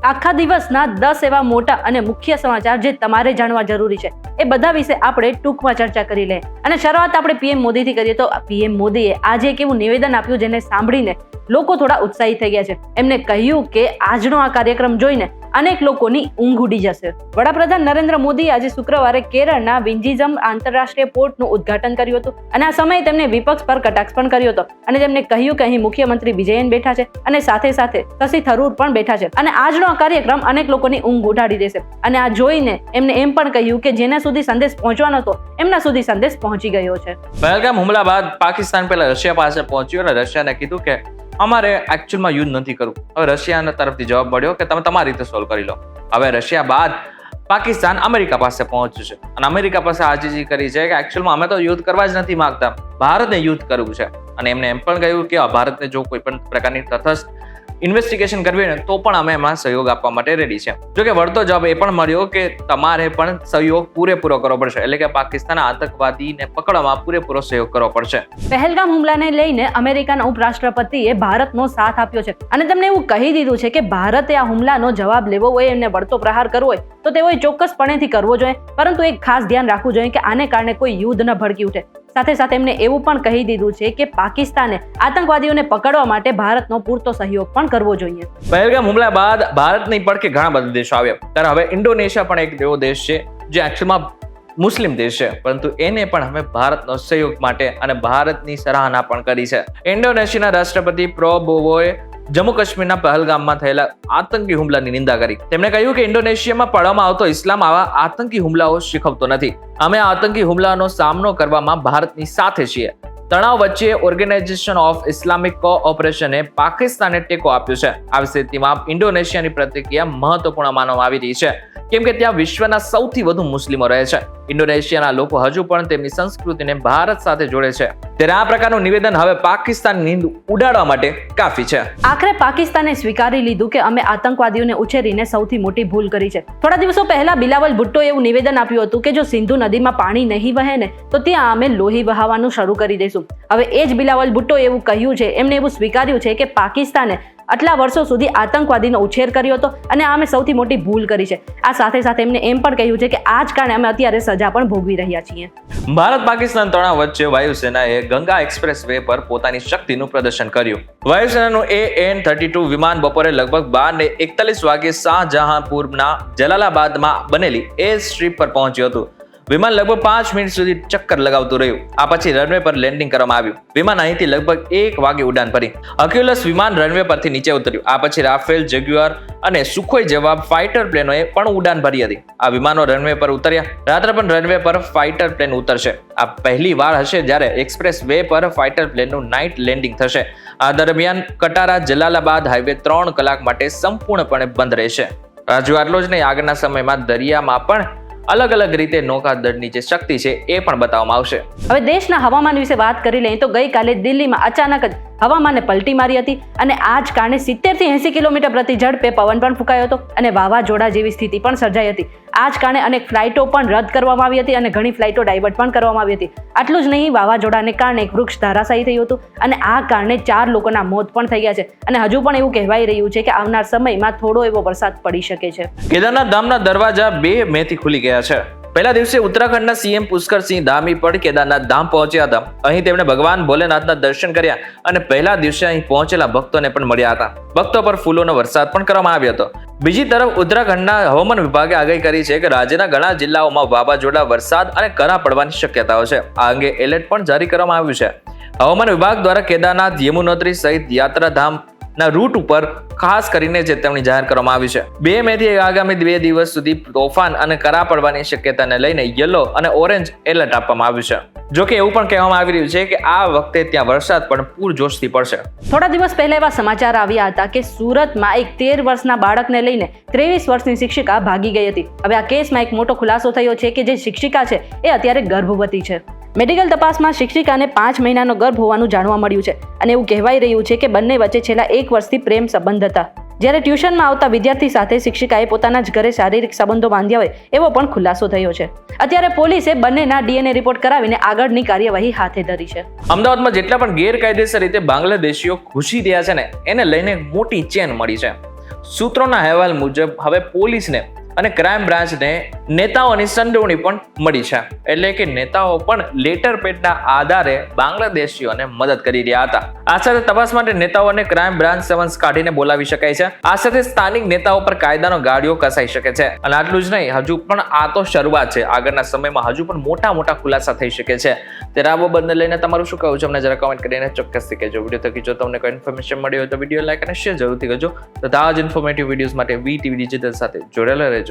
આખા દિવસના 10 એવા મોટા અને મુખ્ય સમાચાર જે તમારે જાણવા જરૂરી છે એ બધા વિશે આપણે ટૂંકમાં ચર્ચા કરી લઈએ. અને શરૂઆત આપણે પીએમ મોદીથી કરીએ તો પીએમ મોદીએ આજે એક એવું નિવેદન આપ્યું જેને સાંભળીને લોકો થોડા ઉત્સાહિત થઈ ગયા છે. એમને કહ્યું કે આજનો આ કાર્યક્રમ જોઈને અનેક લોકોની ઊંઘ ઉડી જશે. વડાપ્રધાન નરેન્દ્ર મોદીએ આજે શુક્રવારે કેરળના વિંજીઝમ આંતરરાષ્ટ્રીય પોર્ટનું ઉદ્ઘાટન કર્યું હતું અને આ સમયે તેમણે વિપક્ષ પર કટાક્ષ પણ કર્યો હતો અને તેમણે કહ્યું કે અહીં મુખ્યમંત્રી વિજયન બેઠા છે અને સાથે સાથે શશી થરૂર પણ બેઠા છે અને આજનો આ કાર્યક્રમ અનેક લોકોની ઊંઘ ઉડાડી દેશે. અને આ જોઈને એમને એમ પણ કહ્યું કે જેના સુધી સંદેશ પહોંચવાનો હતો એમના સુધી સંદેશ પહોંચી ગયો છે. પહેલગામ હુમલા બાદ પાકિસ્તાન પહેલા રશિયા પાસે પહોંચ્યું અને રશિયાને કીધું કે અમારે એકચ્યુઅલમાં યુદ્ધ નથી કરવું. હવે રશિયાના તરફથી જવાબ મળ્યો કે તમે તમારી રીતે સોલ્વ કરી લો. હવે રશિયા બાદ પાકિસ્તાન અમેરિકા પાસે પહોંચ્યું છે અને અમેરિકા પાસે આજીજી કરી છે કે એકચ્યુઅલમાં અમે તો યુદ્ધ કરવા જ નથી માંગતા, ભારતને યુદ્ધ કરવું છે. અને એમને એમ પણ કહ્યું કે ભારતને જો કોઈ પણ પ્રકારની તટસ્થ ઇન્વેસ્ટિગેશન કરવી ને તો પણ અમે એમાં સહયોગ આપવા માટે રેડી છે. જો કે વળતો જવાબ એ પણ મળ્યો કે તમારે પણ સહયોગ પૂરેપૂરો કરવો પડશે, એટલે કે પાકિસ્તાન આતંકવાદીને પકડવામાં પૂરેપૂરો સહયોગ કરવો પડશે. પહેલગામ હુમલાને લઈને અમેરિકાના ઉપરાષ્ટ્રપતિએ ભારતનો સાથ આપ્યો છે અને તેમણે એવું કહી દીધું છે કે ભારતે આ હુમલાનો જવાબ લેવો હોય, એમને વળતો પ્રહાર કરવો હોય તો તેઓએ ચોક્કસપણેથી કરવો જોઈએ, પરંતુ એક ખાસ ધ્યાન રાખવું જોઈએ કે આને કારણે કોઈ યુદ્ધ ન ભડકી ઉઠે. સાથે સાથે એમને એવું પણ કહી દીધું છે કે પાકિસ્તાને આતંકવાદીઓને પકડવા માટે ભારતનો પૂરતો સહયોગ પણ કરવો જોઈએ. પહેલગામ હુમલા બાદ ભારતની પડખે ઘણા બધા દેશો આવ્યા. ત્યારે હવે ઇન્ડોનેશિયા પણ એક એવો દેશ છે જે એકચ્યુઅલમાં મુસ્લિમ દેશ છે, પરંતુ એને પણ હવે ભારતનો સહયોગ માટે અને ભારતની સરાહના પણ કરી છે. ઇન્ડોનેશિયાના રાષ્ટ્રપતિ પ્રાબોવોએ જમ્મુ કાશ્મીરના પહેલગામમાં થયેલા આતંકી હુમલાની નિંદા કરી. તેમણે કહ્યું કે ઇન્ડોનેશિયામાં પાડવામાં આવતો ઇસ્લામ આવા આતંકી હુમલાઓ શીખવતો નથી. અમે આતંકી હુમલાનો સામનો કરવામાં ભારતની સાથે છીએ. તણાવ વચ્ચે ઓર્ગેનાઇઝેશન ઓફ ઇસ્લામિક કોઓપરેશને પાકિસ્તાને ટેકો આપ્યો છે. આ સ્થિતિમાં ઇન્ડોનેશિયાની પ્રતિક્રિયા મહત્વપૂર્ણ માનવામાં આવી રહી છે, કેમ કે ત્યાં વિશ્વના સૌથી વધુ મુસ્લિમો રહે છે. ઇન્ડોનેશિયાના લોકો હજુ પણ તેમની સંસ્કૃતિને ભારત સાથે જોડે છે. ત્યારે આ પ્રકારનું નિવેદન હવે પાકિસ્તાનની નીંદ ઉડાડવા માટે કાફી છે. આખરે પાકિસ્તાને સ્વીકારી લીધું કે અમે આતંકવાદીઓને ઉછેરીને સૌથી મોટી ભૂલ કરી છે. થોડા દિવસો પહેલા બિલાવલ ભુટ્ટોએ એવું નિવેદન આપ્યું હતું કે જો સિંધુ નદીમાં પાણી નહીં વહે ને તો ત્યાં અમે લોહી વહાવવાનું શરૂ કરી દઈશું. હવે એ જ બિલાવલ ભુટ્ટોએ એવું કહ્યું છે, એમને એવું સ્વીકાર્યું છે કે પાકિસ્તાને આટલા વર્ષો સુધી આતંકવાદીનો ઉછેર કર્યો હતો અને આ અમે સૌથી મોટી ભૂલ કરી છે. આ સાથે સાથે એમને એમ પણ કહ્યું છે કે આ જ કારણે અમે અત્યારે સજા પણ ભોગવી રહ્યા છીએ. ભારત પાકિસ્તાન તણાવ વચ્ચે વાયુસેનાએ ગંગા એક્સપ્રેસ વે પર પોતાની શક્તિનું પ્રદર્શન કર્યું. વાયુસેનાનું AN-32 વિમાન બપોરે લગભગ 12:41 વાગે શાહજહાંપુરના જલાલાબાદમાં બનેલી એર સ્ટ્રીપ પર પહોંચ્યું હતું. વિમાન લગભગ 5 મિનિટ સુધી ચક્કર લગાવતું રહ્યું. આ પછી રનવે પર લેન્ડિંગ કરવામાં આવ્યું. વિમાન અહીંથી લગભગ 1 વાગે ઉડાન ભરી. હર્ક્યુલસ વિમાન રનવે પરથી નીચે ઉતર્યું. આ પછી રાફેલ, જેગ્યુઆર અને સુખોઈ જેવા ફાઇટર પ્લેનોએ પણ ઉડાન ભરી હતી. આ વિમાનો રનવે પર ઉતર્યા. રાત્રે પણ રનવે પર ફાઇટર પ્લેન ઉતરશે. આ પહેલી વાર હશે જ્યારે એક્સપ્રેસ વે પર ફાઇટર પ્લેનનું નાઇટ લેન્ડિંગ થશે. આ દરમિયાન કટારા જલાલાબાદ હાઈવે 3 કલાક માટે સંપૂર્ણપણે બંધ રહેશે. હજુ આટલો જ નહીં, આગળના સમયમાં દરિયામાં પણ અલગ અલગ રીતે નૌકાદળની જે શક્તિ છે એ પણ બતાવવામાં આવશે. હવે દેશના હવામાન વિશે વાત કરી લઈએ તો ગઈકાલે દિલ્હીમાં અચાનક જ હવામાને પલટી મારી હતી અને આ જ કારણે 70 થી 80 કિલોમીટર પ્રતિ ઝડપે પવન પણ ફૂંકાયો હતો અને વાવાઝોડા જેવી સ્થિતિ પણ સર્જાઈ હતી. આ જ કારણે અનેક ફ્લાઇટો પણ રદ કરવામાં આવી હતી અને ઘણી ફ્લાઇટો ડાયવર્ટ પણ કરવામાં આવી હતી. આટલું જ નહીં, વાવાઝોડાને કારણે એક વૃક્ષ ધરાશાયી થયું હતું અને આ કારણે 4 લોકોના મોત પણ થઈ ગયા છે અને હજુ પણ એવું કહેવાઈ રહ્યું છે કે આવનાર સમયમાં થોડો એવો વરસાદ પડી શકે છે. કેદારનાથ ધામના દરવાજા 2 મેથી ખુલી ગયા છે. પહેલા દિવસે ઉત્તરાખંડના સીએમ પુષ્કરસિંહ ધામી પણ કેદારનાથ ધામ પહોંચ્યા હતા. અહીં તેમણે ભગવાન ભોલેનાથના દર્શન કર્યા અને પહેલા દિવસે અહીં પહોંચેલા ભક્તોને પણ મળ્યા હતા. ભક્તો પર ફૂલોનો વરસાદ પણ કરવામાં આવ્યો હતો. બીજી તરફ ઉત્તરાખંડના હવામાન વિભાગે આગાહી કરી છે કે રાજ્યના ઘણા જિલ્લાઓમાં વાવાઝોડા, વરસાદ અને કરા પડવાની શક્યતાઓ છે. આ અંગે એલર્ટ પણ જારી કરવામાં આવ્યું છે. હવામાન વિભાગ દ્વારા કેદારનાથ, યમુનોત્રી સહિત યાત્રાધામ ના રૂટ ઉપર ખાસ કરીને ચેતવણી જાહેર કરવામાં આવી છે. 2 મેથી આગામી 2 દિવસ સુધી તોફાન અને કરા પડવાની શક્યતાને લઈને યલો અને ઓરેન્જ એલર્ટ આપવામાં આવ્યું છે. જો કે એવું પણ કહેવામાં આવી રહ્યું છે કે આ વખતે ત્યાં વરસાદ પણ પૂરજોશથી પડશે. થોડા દિવસ પહેલા એવા સમાચાર આવ્યા હતા કે સુરતમાં એક 13 વર્ષના બાળકને લઈને 23 વર્ષની શિક્ષિકા ભાગી ગઈ હતી. હવે આ કેસમાં એક મોટો ખુલાસો થયો છે કે જે શિક્ષિકા છે એ અત્યારે ગર્ભવતી છે. મેડિકલ તપાસમાં શિક્ષિકાને 5 મહિનાનો ગર્ભ હોવાનું જાણવા મળ્યું છે અને એવું કહેવાય રહ્યું છે કે બંને વચ્ચે છેલ્લા 1 વર્ષથી પ્રેમ સંબંધ હતા. જ્યારે ટ્યુશનમાં આવતા વિદ્યાર્થી સાથે શિક્ષિકાએ પોતાના જ ઘરે શારીરિક સંબંધો બાંધ્યા હોય એવો પણ ખુલાસો થયો છે. અત્યારે પોલીસે બંનેના DNA રિપોર્ટ કરાવીને આગળની કાર્યવાહી હાથે ધરી છે. અમદાવાદમાં જેટલા પણ ગેરકાયદેસર રીતે બાંગ્લાદેશીઓ ઘૂસી રહ્યા છે ને એને લઈને મોટી ચેન મળી છે. સૂત્રોના અહેવાલ મુજબ હવે પોલીસને અને ક્રાઇમ બ્રાન્ચને નેતાઓની સંડોવણી પણ મળી છે. એટલે કે નેતાઓ પણ લેટર પેડના આધારે બાંગ્લાદેશીઓને મદદ કરી રહ્યા હતા. આ સાથે તપાસ માટે નેતાઓને ક્રાઇમ બ્રાન્ચ સમન્સ કાઢીને બોલાવી શકાય છે. આ સાથે સ્થાનિક નેતાઓ પર કાયદાનો ગાળિયો કસાઈ શકે છે. અને આટલું જ નહીં, હજુ પણ આ તો શરૂઆત છે. આગળના સમયમાં હજુ પણ મોટા ખુલાસા થઈ શકે છે. ત્યારે આ બાબતને લઈને તમારું શું કહેવું છે અમને જરા કમેન્ટ કરીને ચોક્કસથી કહેજો. વિડીયો થકી જો તમને કોઈ ઇન્ફોર્મેશન મળી હોય તો વિડીયો લાઈક અને શેર જરૂરથી કરજો. તથા આ જ ઇન્ફોર્મેટિવ વિડીયોઝ માટે VTV ડિજિટલ સાથે જોડાયેલા રહેજો.